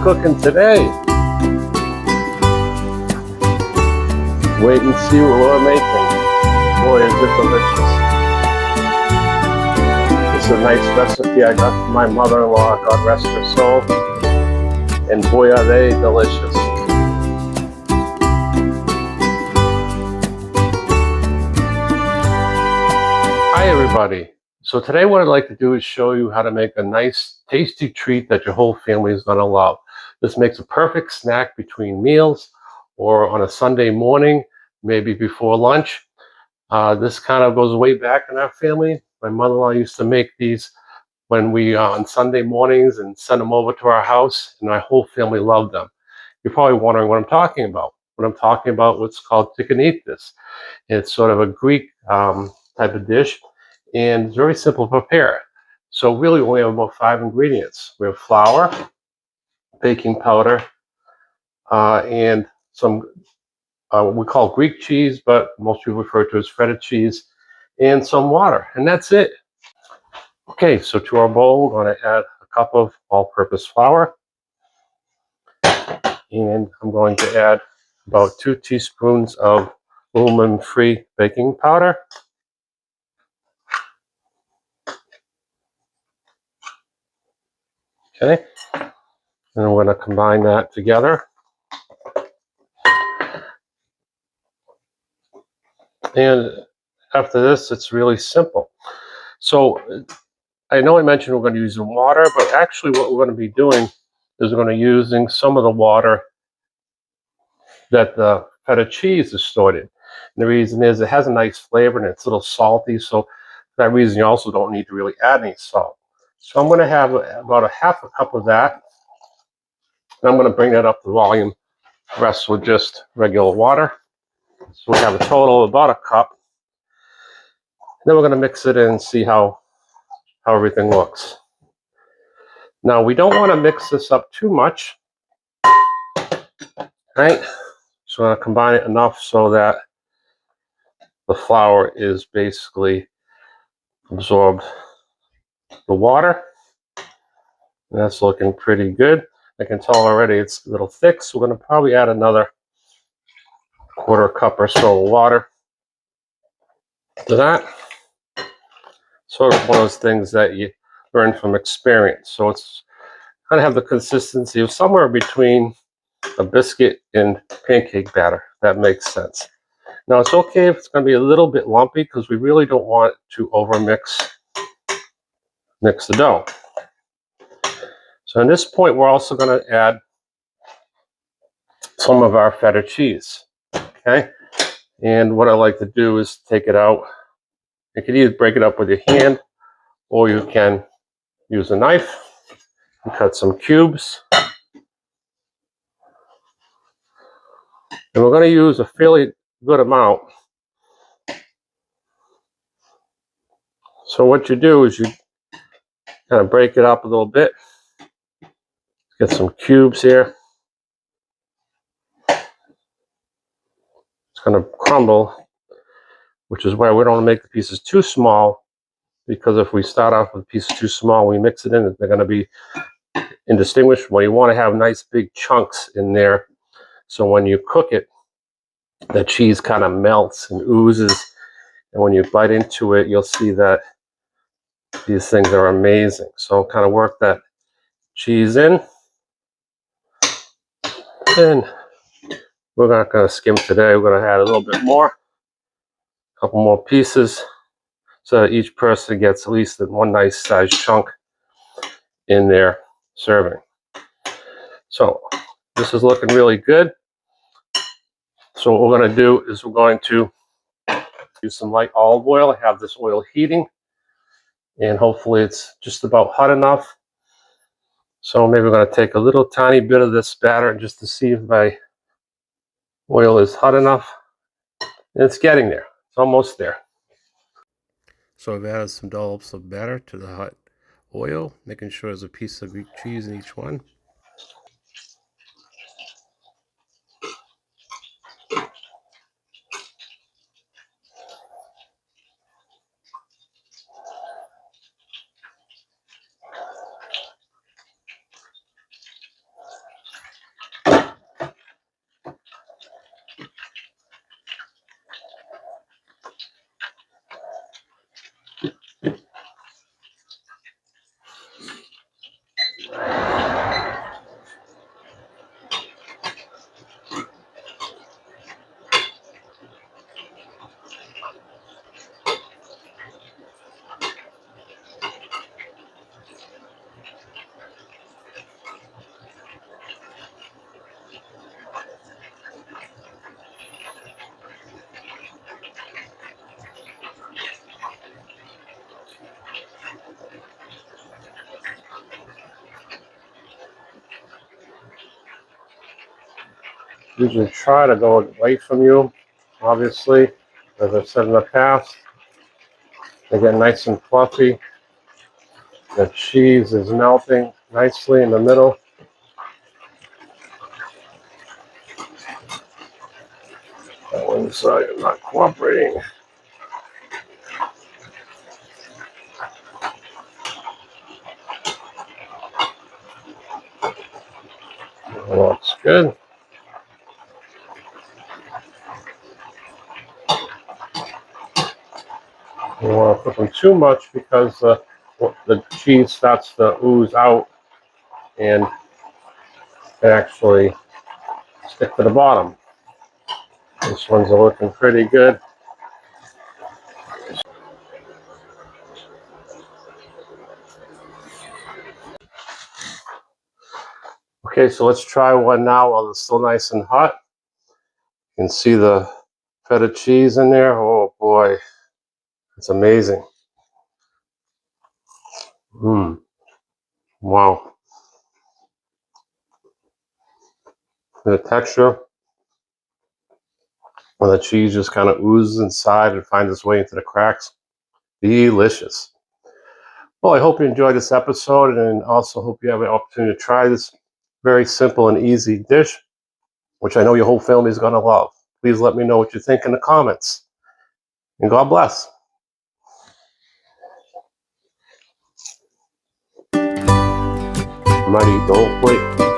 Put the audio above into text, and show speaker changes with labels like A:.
A: cooking today? Wait and see what we're making. Boy, is it delicious. It's a nice recipe I got from my mother-in-law, God rest her soul. And boy, are they delicious. Hi everybody. So today what I'd like to do is show you how to make a nice tasty treat that your whole family is going to love. This makes a perfect snack between meals or on a Sunday morning, maybe before lunch. This kind of goes way back in our family. My mother-in-law used to make these when we on Sunday mornings and send them over to our house, and my whole family loved them. You're probably wondering what I'm talking about. What I'm talking about, what's called Tηγανητό. It's sort of a Greek type of dish, and it's very simple to prepare. So really we have about 5 ingredients. We have flour, baking powder, and some we call Greek cheese, but most people refer to as feta cheese, and some water, and that's it. Okay, so to our bowl, we're going to add a cup of all-purpose flour, and I'm going to add about 2 teaspoons of aluminum-free baking powder. Okay, and I'm going to combine that together. And after this, it's really simple. So I know I mentioned we're going to use the water, but actually what we're going to be doing is we're going to be using some of the water that the feta cheese is stored in. And the reason is it has a nice flavor and it's a little salty, so for that reason you also don't need to really add any salt. So I'm going to have about a half a cup of that, and I'm going to bring that up to volume. The rest with just regular water. So we have a total of about a cup. Then we're going to mix it in and see how everything looks. Now we don't want to mix this up too much, right? So I'm going to combine it enough so that the flour is basically absorbed the water. And that's looking pretty good. I can tell already it's a little thick, so we're going to probably add another quarter cup or so of water to that. Sort of one of those things that you learn from experience. So it's going to have the consistency of somewhere between a biscuit and pancake batter. That makes sense. Now it's okay if it's going to be a little bit lumpy because we really don't want to overmix the dough. So at this point we're also going to add some of our feta cheese. Okay, and what I like to do is take it out. You can either break it up with your hand or you can use a knife and cut some cubes. And we're going to use a fairly good amount. So what you do is you kind of break it up a little bit. Get some cubes here. It's going to crumble, which is why we don't want to make the pieces too small, because if we start off with pieces too small, we mix it in, they're going to be indistinguishable. You want to have nice big chunks in there, so when you cook it, the cheese kind of melts and oozes, and when you bite into it, you'll see that these things are amazing. So kind of work that cheese in, and we're not going to skim today. We're going to add a little bit more, a couple more pieces, so that each person gets at least one nice sized chunk in their serving. So this is looking really good. So what we're going to do is we're going to use some light olive oil. I have this oil heating, and hopefully it's just about hot enough. So maybe we're going to take a little tiny bit of this batter just to see if my oil is hot enough. And it's getting there. It's almost there. So I've added some dollops of batter to the hot oil, making sure there's a piece of Greek cheese in each one. Usually try to go away from you, obviously, as I've said in the past. They get nice and fluffy. The cheese is melting nicely in the middle. That one's not cooperating. Looks good. You don't want to put them too much because the cheese starts to ooze out and actually stick to the bottom. This one's looking pretty good. Okay, so let's try one now while it's still nice and hot. You can see the feta cheese in there. Oh boy, it's amazing. Wow. The texture when the cheese just kind of oozes inside and finds its way into the cracks. Delicious. Well, I hope you enjoyed this episode and also hope you have an opportunity to try this very simple and easy dish, which I know your whole family is going to love. Please let me know what you think in the comments. And God bless. I might eat the whole plate.